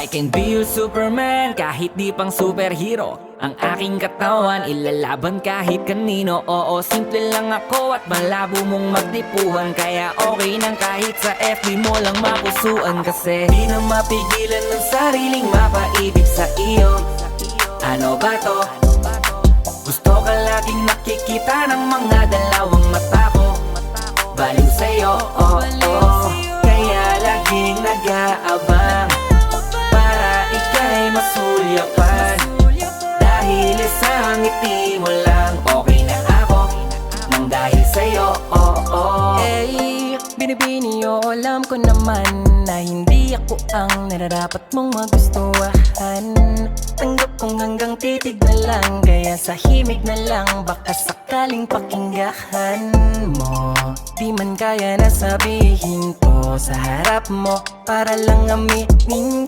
I can be your Superman kahit di pang superhero. Ang aking katawan ilalaban kahit kanino. Oo, simple lang ako at malabo mong magdipuhan. Kaya okay nang kahit sa FB mo lang mapusuan. Kasi di na mapigilan ng sariling mapaibig sa iyo. Ano ba to? Gusto ka laging nakikita ng mga dalawang mata ko. Baliw sa'yo, oh, oh. Kaya laging nag-aabang para ika'y masulyapan. Dahil isang ngiti mo lang, okay na ako nang dahil sa'yo, oh, oh. Eh, binibini o alam ko naman na hindi ako ang nararapat mong magustuhan. Tanggap kong hanggang titig na lang, kaya sa himig na lang baka sakaling pakinggan mo. Di man kaya na sabihin ko sa harap mo para lang aminin